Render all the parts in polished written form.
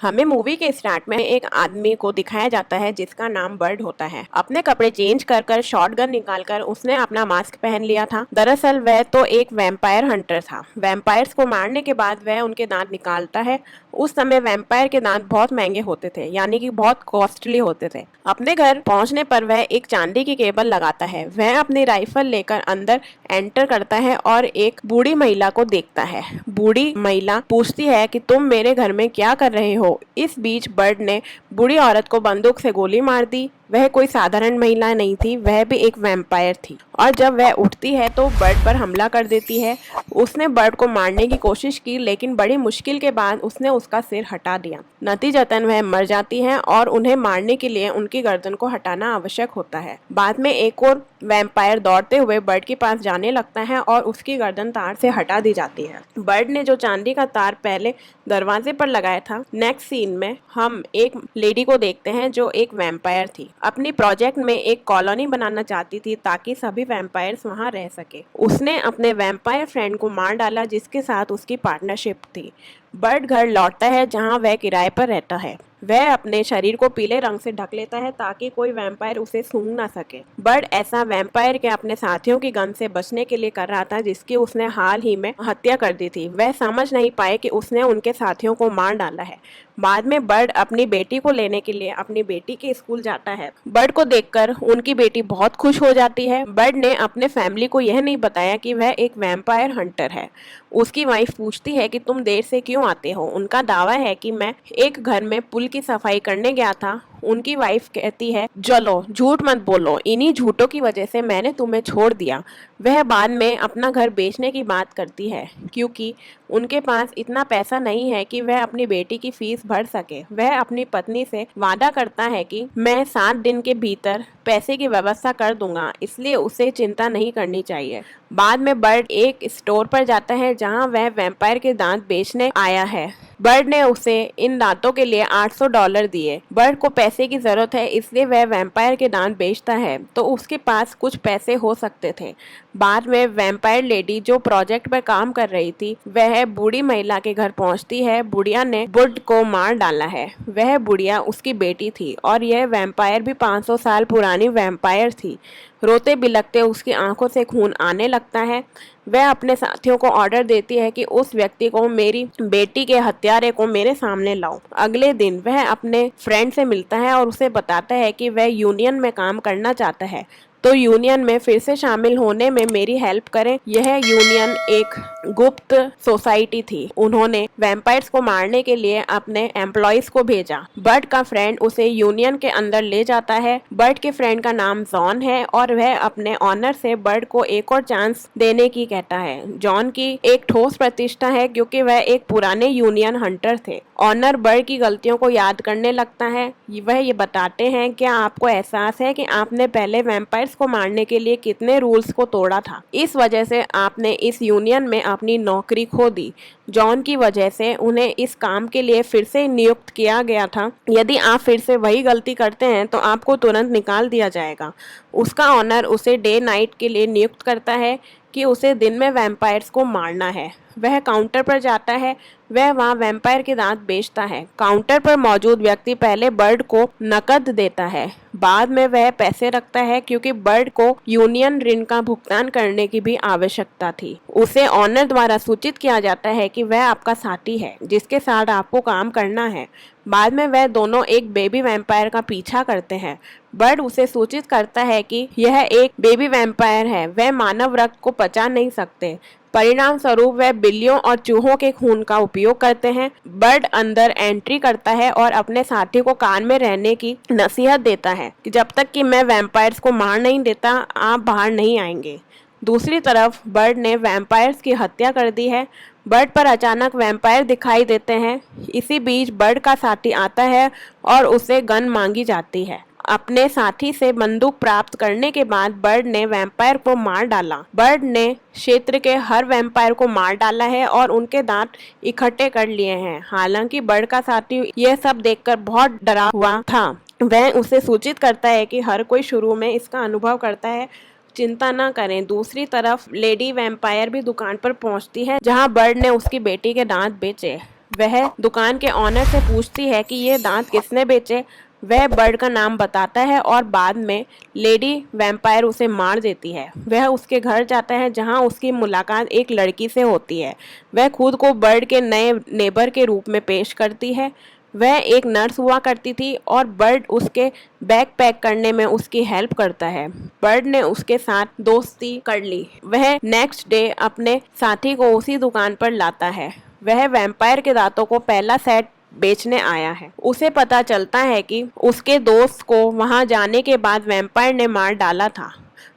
हमें मूवी के स्टार्ट में एक आदमी को दिखाया जाता है जिसका नाम बर्ड होता है। अपने कपड़े चेंज कर कर शॉटगन निकालकर उसने अपना मास्क पहन लिया था। दरअसल वह तो एक वैम्पायर हंटर था। वैम्पायर्स को मारने के बाद वह उनके दांत निकालता है। उस समय वैम्पायर के दांत बहुत महंगे होते थे, यानी कि बहुत कॉस्टली होते थे। अपने घर पहुंचने पर वह एक चांदी की केबल लगाता है। वह अपनी राइफल लेकर अंदर एंटर करता है और एक बूढ़ी महिला को देखता है। बूढ़ी महिला पूछती है कि तुम मेरे घर में क्या कर रहे हो। इस बीच बर्ड ने बूढ़ी औरत को बंदूक से गोली मार दी। वह कोई साधारण महिला नहीं थी, वह भी एक वैम्पायर थी और जब वह उठती है तो बर्ड पर हमला कर देती है। उसने बर्ड को मारने की कोशिश की, लेकिन बड़ी मुश्किल के बाद उसने उसका सिर हटा दिया। नतीजतन वह मर जाती है और उन्हें मारने के लिए उनकी गर्दन को हटाना आवश्यक होता है। बाद में एक और वैम्पायर दौड़ते हुए बर्ड के पास जाने लगता है और उसकी गर्दन तार से हटा दी जाती है। बर्ड ने जो चांदी का तार पहले दरवाजे पर लगाया था, नेक्स्ट सीन में हम एक लेडी को देखते हैं जो एक वैम्पायर थी। अपनी प्रोजेक्ट में एक कॉलोनी बनाना चाहती थी ताकि सभी वैम्पायर्स वहां रह सके। उसने अपने वैम्पायर फ्रेंड को मार डाला जिसके साथ उसकी पार्टनरशिप थी। बर्ड घर लौटता है जहां वह किराए पर रहता है। वह अपने शरीर को पीले रंग से ढक लेता है ताकि कोई वैम्पायर उसे सूंघ ना सके। बर्ड ऐसा वैम्पायर के अपने साथियों की गन से बचने के लिए कर रहा था जिसकी उसने हाल ही में हत्या कर दी थी। वह समझ नहीं पाए कि उसने उनके साथियों को मार डाला है। बाद में बर्ड अपनी बेटी को लेने के लिए अपनी बेटी के स्कूल जाता है। बर्ड को देखकर उनकी बेटी बहुत खुश हो जाती है। बर्ड ने अपने फैमिली को यह नहीं बताया कि वह एक वैम्पायर हंटर है। उसकी वाइफ पूछती है कि तुम देर से क्यों आते हो। उनका दावा है कि मैं एक घर में पुल की सफाई करने गया था। उनकी वाइफ कहती है, चलो झूठ मत बोलो, इन्हीं झूठों की वजह से मैंने तुम्हें छोड़ दिया। वह बाद में अपना घर बेचने की बात करती है क्योंकि उनके पास इतना पैसा नहीं है कि वह अपनी बेटी की फीस भर सके। वह अपनी पत्नी से वादा करता है कि मैं 7 दिन के भीतर पैसे की व्यवस्था कर दूंगा, इसलिए उसे चिंता नहीं करनी चाहिए। बाद में बर्ड एक स्टोर पर जाता है जहां वह वैम्पायर के दांत बेचने आया है। बर्ड ने उसे इन दांतों के लिए $800 दिए। बर्ड को पैसे की जरूरत है, इसलिए वह वैम्पायर के दांत बेचता है तो उसके पास कुछ पैसे हो सकते थे। बाद में वैम्पायर लेडी जो प्रोजेक्ट पर काम कर रही थी, वह बूढ़ी महिला के घर पहुंचती है। बुढ़िया ने बुड को मार डाला है। वह बुढ़िया उसकी बेटी थी और यह वैम्पायर भी 500 साल पुरानी वैम्पायर थी। रोते बिलखते उसकी आंखों से खून आने लगता है। वह अपने साथियों को ऑर्डर देती है कि उस व्यक्ति को, मेरी बेटी के हत्यारे को मेरे सामने लाओ। अगले दिन वह अपने फ्रेंड से मिलता है और उसे बताता है कि वह यूनियन में काम करना चाहता है, तो यूनियन में फिर से शामिल होने में मेरी हेल्प करें। यह यूनियन एक गुप्त सोसाइटी थी। उन्होंने वैम्पायर्स को मारने के लिए अपने एम्प्लॉयज को भेजा। बर्ड का फ्रेंड उसे यूनियन के अंदर ले जाता है। बर्ड के फ्रेंड का नाम जॉन है और वह अपने ऑनर से बर्ड को एक और चांस देने की कहता है। जॉन की एक ठोस प्रतिष्ठा है क्योंकि वह एक पुराने यूनियन हंटर थे। ऑनर बर्ड की गलतियों को याद करने लगता है। वह ये बताते हैं, क्या आपको एहसास है कि आपने पहले वैम्पायर्स को मारने के लिए कितने रूल्स को तोड़ा था। इस वजह से आपने इस यूनियन में अपनी नौकरी खो दी। जॉन की वजह से उन्हें इस काम के लिए फिर से नियुक्त किया गया था। यदि आप फिर से वही गलती करते हैं तो आपको तुरंत निकाल दिया जाएगा। उसका ऑनर उसे डे नाइट के लिए नियुक्त करता है कि उसे दिन में वैम्पायर्स को मारना है। वह काउंटर पर जाता है। वह वहाँ वैम्पायर के दांत बेचता है। काउंटर पर मौजूद व्यक्ति पहले बर्ड को नकद देता है, बाद में वह पैसे रखता है क्योंकि बर्ड को यूनियन ऋण का भुगतान करने की भी आवश्यकता थी। उसे ऑनर द्वारा सूचित किया जाता है कि वह आपका साथी है जिसके साथ आपको काम करना है। बाद में वह दोनों एक बेबी वैम्पायर का पीछा करते हैं। बर्ड उसे सूचित करता है कि यह एक बेबी वैम्पायर है, वह मानव रक्त को पचा नहीं सकते। परिणाम स्वरूप वह बिल्लियों और चूहों के खून का उपयोग करते हैं। बर्ड अंदर एंट्री करता है और अपने साथी को कान में रहने की नसीहत देता है कि जब तक कि मैं वैम्पायर्स को मार नहीं देता आप बाहर नहीं आएंगे। दूसरी तरफ बर्ड ने वैम्पायर्स की हत्या कर दी है। बर्ड पर अचानक वैम्पायर दिखाई देते हैं। इसी बीच बर्ड का साथी आता है और उसे गन मांगी जाती है। अपने साथी से बंदूक प्राप्त करने के बाद बर्ड ने वैम्पायर को मार डाला। बर्ड ने क्षेत्र के हर वैम्पायर को मार डाला है और उनके दांत इकट्ठे कर लिए हैं। हालांकि बर्ड का साथी यह सब देखकर बहुत डरा हुआ था। वह उसे सूचित करता है कि हर कोई शुरू में इसका अनुभव करता है, चिंता न करें। दूसरी तरफ लेडी वैम्पायर भी दुकान पर पहुंचती है जहां बर्ड ने उसकी बेटी के दांत बेचे। वह दुकान के ऑनर से पूछती है कि ये दांत किसने बेचे। वह बर्ड का नाम बताता है और बाद में लेडी वैम्पायर उसे मार देती है। वह उसके घर जाता है जहां उसकी मुलाकात एक लड़की से होती है। वह खुद को बर्ड के नए नेबर के रूप में पेश करती है। वह एक नर्स हुआ करती थी और बर्ड उसके बैग पैक करने में उसकी हेल्प करता है। बर्ड ने उसके साथ दोस्ती कर ली। वह नेक्स्ट डे अपने साथी को उसी दुकान पर लाता है। वह वैम्पायर के दांतों को पहला सेट बेचने आया है। उसे पता चलता है कि उसके दोस्त को वहां जाने के बाद वैम्पायर ने मार डाला था।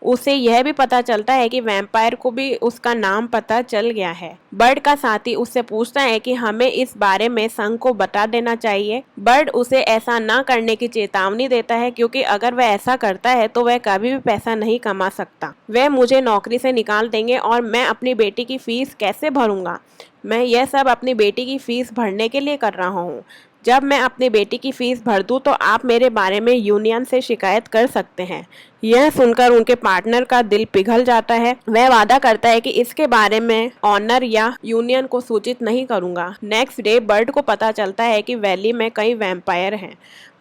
उसे यह भी पता चलता है कि वैम्पायर को भी उसका नाम पता चल गया है। बर्ड का साथी उससे पूछता है कि हमें इस बारे में संघ को बता देना चाहिए। बर्ड उसे ऐसा ना करने की चेतावनी देता है क्योंकि अगर वह ऐसा करता है तो वह कभी भी पैसा नहीं कमा सकता। वह मुझे नौकरी से निकाल देंगे और मैं अपनी बेटी की फीस कैसे भरूंगा। मैं यह सब अपनी बेटी की फीस भरने के लिए कर रहा हूँ। जब मैं अपनी बेटी की फीस भर दूं तो आप मेरे बारे में यूनियन से शिकायत कर सकते हैं। यह सुनकर उनके पार्टनर का दिल पिघल जाता है। वह वादा करता है कि इसके बारे में ऑनर या यूनियन को सूचित नहीं करूंगा। नेक्स्ट डे बर्ड को पता चलता है कि वैली में कई वैम्पायर हैं।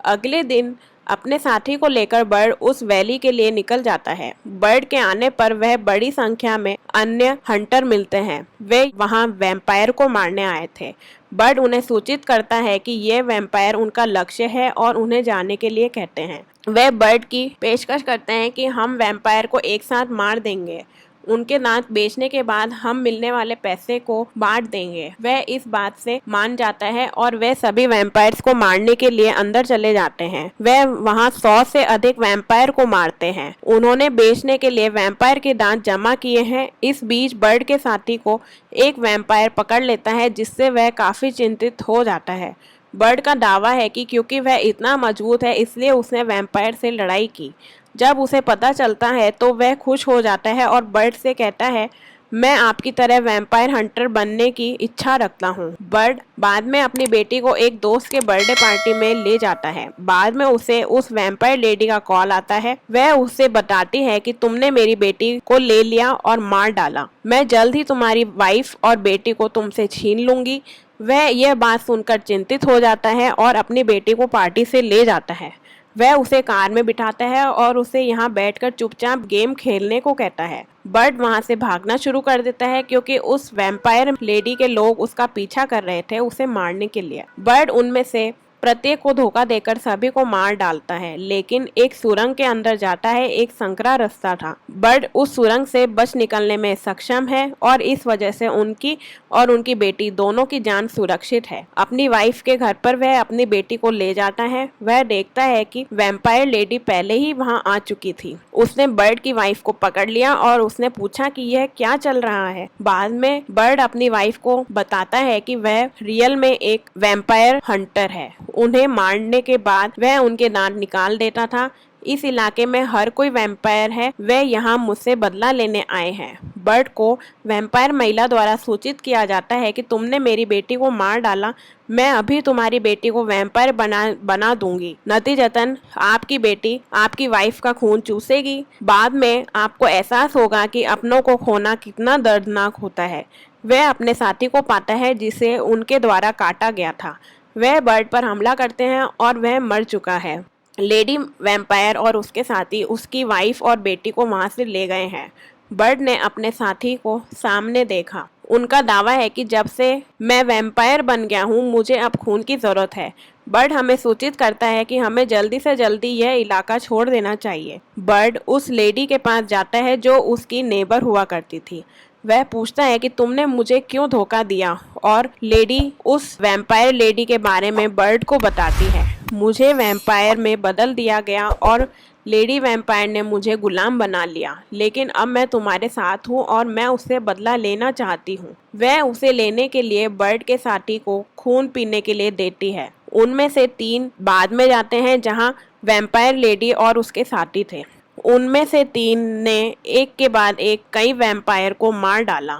अगले दिन अपने साथी को लेकर बर्ड उस वैली के लिए निकल जाता है। बर्ड के आने पर वह बड़ी संख्या में अन्य हंटर मिलते हैं। वे वहां वैम्पायर को मारने आए थे। बर्ड उन्हें सूचित करता है कि ये वैम्पायर उनका लक्ष्य है और उन्हें जाने के लिए कहते हैं। वे बर्ड की पेशकश करते हैं कि हम वैम्पायर को एक साथ मार देंगे। उनके दांत बेचने के बाद हम मिलने वाले पैसे को बांट देंगे। वह इस बात से मान जाता है और वे सभी वैम्पायर्स को मारने के लिए अंदर चले जाते हैं। वह वहां 100 से अधिक वैम्पायर को मारते हैं। उन्होंने बेचने के लिए वैम्पायर के दांत जमा किए हैं। इस बीच बर्ड के साथी को एक वैम्पायर पकड़ लेता है जिससे वह काफी चिंतित हो जाता है। बर्ड का दावा है कि क्योंकि वह इतना मजबूत है इसलिए उसने वैम्पायर से लड़ाई की। जब उसे पता चलता है तो वह खुश हो जाता है और बर्ड से कहता है, मैं आपकी तरह वैम्पायर हंटर बनने की इच्छा रखता हूँ। बर्ड बाद में अपनी बेटी को एक दोस्त के बर्थडे पार्टी में ले जाता है। बाद में उसे उस वैम्पायर लेडी का कॉल आता है। वह उससे बताती है कि तुमने मेरी बेटी को ले लिया और मार डाला। मैं जल्द ही तुम्हारी वाइफ और बेटी को तुमसे छीन लूंगी। वह यह बात सुनकर चिंतित हो जाता है और अपनी बेटी को पार्टी से ले जाता है। वह उसे कार में बिठाता है और उसे यहाँ बैठकर चुपचाप गेम खेलने को कहता है। बर्ड वहाँ से भागना शुरू कर देता है क्योंकि उस वैम्पायर लेडी के लोग उसका पीछा कर रहे थे उसे मारने के लिए। बर्ड उनमें से प्रत्येक को धोखा देकर सभी को मार डालता है, लेकिन एक सुरंग के अंदर जाता है। एक संकरा रास्ता था। बर्ड उस सुरंग से बच निकलने में सक्षम है और इस वजह से उनकी और उनकी बेटी दोनों की जान सुरक्षित है। अपनी वाइफ के घर पर वह अपनी बेटी को ले जाता है। वह देखता है कि वैम्पायर लेडी पहले ही वहां आ चुकी थी। उसने बर्ड की वाइफ को पकड़ लिया और उसने पूछा कि यह क्या चल रहा है। बाद में बर्ड अपनी वाइफ को बताता है कि वह रियल में एक वैम्पायर हंटर है। उन्हें मारने के बाद वह उनके दांत निकाल देता था। इस इलाके में हर कोई वैम्पायर है। वे यहाँ मुझसे बदला लेने आए हैं। बर्ड को वैम्पायर महिला द्वारा सूचित किया जाता है कि तुमने मेरी बेटी को मार डाला। मैं अभी तुम्हारी बेटी को वैम्पायर बना दूंगी। नतीजतन आपकी बेटी आपकी वाइफ का खून चूसेगी। बाद में आपको एहसास होगा कि अपनों को खोना कितना दर्दनाक होता है। वह अपने साथी को पाता है जिसे उनके द्वारा काटा गया था। वह बर्ड पर हमला करते हैं और वह मर चुका है। लेडी वैम्पायर और उसके साथी उसकी वाइफ और बेटी को वहां से ले गए हैं। बर्ड ने अपने साथी को सामने देखा। उनका दावा है कि जब से मैं वैम्पायर बन गया हूँ मुझे अब खून की जरूरत है। बर्ड हमें सूचित करता है कि हमें जल्दी से जल्दी यह इलाका छोड़ देना चाहिए। बर्ड उस लेडी के पास जाता है जो उसकी नेबर हुआ करती थी। वह पूछता है कि तुमने मुझे क्यों धोखा दिया और लेडी उस वैम्पायर लेडी के बारे में बर्ड को बताती है। मुझे वैम्पायर में बदल दिया गया और लेडी वैम्पायर ने मुझे गुलाम बना लिया, लेकिन अब मैं तुम्हारे साथ हूँ और मैं उससे बदला लेना चाहती हूँ। वह उसे लेने के लिए बर्ड के साथी को खून पीने के लिए देती है। उनमें से 3 बाद में जाते हैं जहाँ वैम्पायर लेडी और उसके साथी थे। उनमें से 3 ने एक के बाद एक कई वैम्पायर को मार डाला।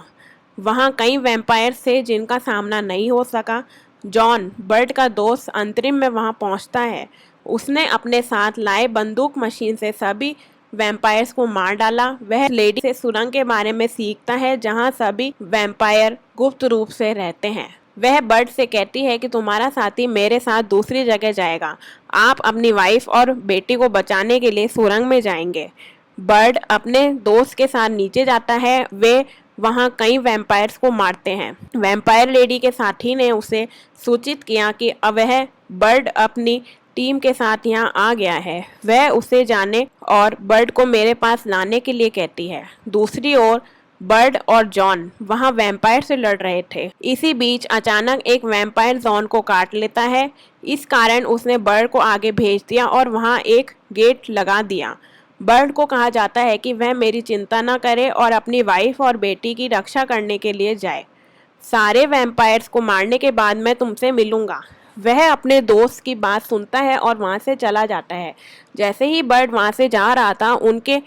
वहाँ कई वैम्पायर से जिनका सामना नहीं हो सका। जॉन बर्ड का दोस्त अंतरिम में वहाँ पहुँचता है। उसने अपने साथ लाए बंदूक मशीन से सभी वैम्पायर्स को मार डाला। वह लेडी से सुरंग के बारे में सीखता है जहाँ सभी वैम्पायर गुप्त रूप से रहते हैं। वह बर्ड से कहती है कि तुम्हारा साथी मेरे साथ दूसरी जगह जाएगा, आप अपनी वाइफ और बेटी को बचाने के लिए सुरंग में जाएंगे। बर्ड अपने दोस्त के साथ नीचे जाता है। वे वहाँ कई वैम्पायर्स को मारते हैं। वैम्पायर लेडी के साथी ने उसे सूचित किया कि वह बर्ड अपनी टीम के साथ यहाँ आ गया है। वह उसे जाने और बर्ड को मेरे पास लाने के लिए कहती है। दूसरी ओर बर्ड और जॉन वहाँ वैम्पायर से लड़ रहे थे। इसी बीच अचानक एक वैम्पायर जॉन को काट लेता है। इस कारण उसने बर्ड को आगे भेज दिया और वहाँ एक गेट लगा दिया। बर्ड को कहा जाता है कि वह मेरी चिंता न करे और अपनी वाइफ और बेटी की रक्षा करने के लिए जाए। सारे वैम्पायर्स को मारने के बाद मैं तुमसे मिलूंगा। वह अपने दोस्त की बात सुनता है और वहाँ से चला जाता है। जैसे ही बर्ड वहाँ से जा रहा था, उनके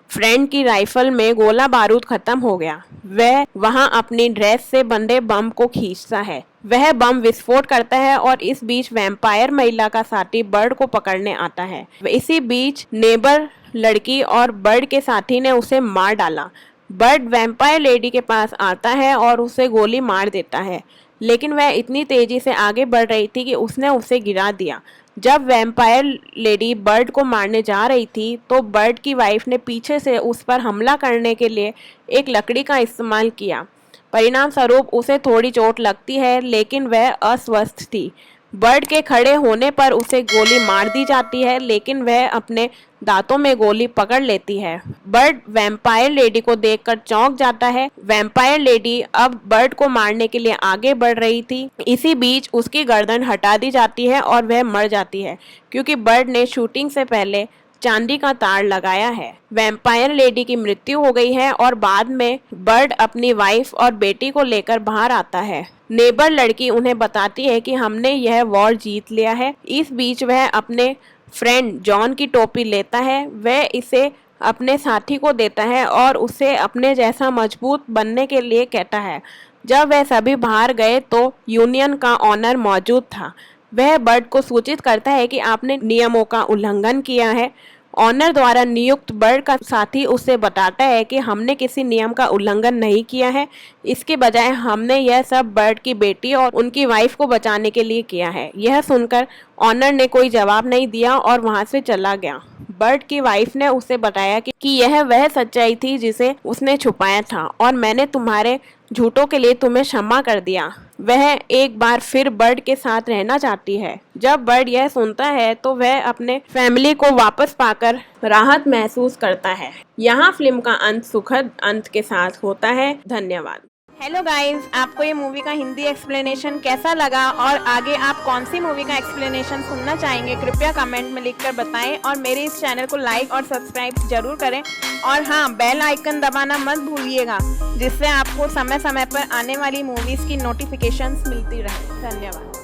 फ्रेंड की राइफल में गोला बारूद खत्म हो गया। वह वहाँ अपनी ड्रेस से बंधे बम को खींचता है। वह बम विस्फोट करता है और इस बीच वैम्पायर महिला का साथी बर्ड को पकड़ने आता है। इसी बीच नेबर लड़की और बर्ड के साथी ने उसे मार डाला। बर्ड वैम्पायर लेडी के पास आता है और उसे गोली मार देता है, लेकिन वह इतनी तेजी से आगे बढ़ रही थी कि उसने उसे गिरा दिया। जब वैम्पायर लेडी बर्ड को मारने जा रही थी तो बर्ड की वाइफ ने पीछे से उस पर हमला करने के लिए एक लकड़ी का इस्तेमाल किया। परिणाम स्वरूप उसे थोड़ी चोट लगती है, लेकिन वह अस्वस्थ थी। बर्ड के खड़े होने पर उसे गोली मार दी जाती है, लेकिन वह अपने दांतों में गोली पकड़ लेती है। बर्ड वैम्पायर लेडी को देखकर चौंक जाता है। वैम्पायर लेडी अब बर्ड को मारने के लिए आगे बढ़ रही थी। इसी बीच उसकी गर्दन हटा दी जाती है और वह मर जाती है, क्योंकि बर्ड ने शूटिंग से पहले चांदी का तार लगाया है। वैम्पायर लेडी की मृत्यु हो गई है और बाद में बर्ड अपनी वाइफ और बेटी को लेकर बाहर आता है। नेबर लड़की उन्हें बताती है कि हमने यह वॉर जीत लिया है। इस बीच वह अपने फ्रेंड जॉन की टोपी लेता है। वह इसे अपने साथी को देता है और उसे अपने जैसा मजबूत बनने के लिए कहता है। जब वह सभी बाहर गए तो यूनियन का ऑनर मौजूद था। वह बर्ड को सूचित करता है कि आपने नियमों का उल्लंघन किया है। ऑनर द्वारा नियुक्त बर्ड का साथी उसे बताता है कि हमने किसी नियम का उल्लंघन नहीं किया है, इसके बजाय हमने यह सब बर्ड की बेटी और उनकी वाइफ को बचाने के लिए किया है। यह सुनकर ऑनर ने कोई जवाब नहीं दिया और वहां से चला गया। बर्ड की वाइफ ने उसे बताया कि यह वह सच्चाई थी जिसे उसने छुपाया था और मैंने तुम्हारे झूठों के लिए तुम्हें क्षमा कर दिया। वह एक बार फिर बर्ड के साथ रहना चाहती है। जब बर्ड यह सुनता है तो वह अपने फैमिली को वापस पाकर राहत महसूस करता है। यहाँ फिल्म का अंत सुखद अंत के साथ होता है। धन्यवाद। हेलो गाइस, आपको ये मूवी का हिंदी एक्सप्लेनेशन कैसा लगा और आगे आप कौन सी मूवी का एक्सप्लेनेशन सुनना चाहेंगे, कृपया कमेंट में लिखकर बताएं और मेरे इस चैनल को लाइक और सब्सक्राइब जरूर करें। और हाँ, बेल आइकन दबाना मत भूलिएगा, जिससे आपको समय समय पर आने वाली मूवीज़ की नोटिफिकेशंस मिलती रहे। धन्यवाद।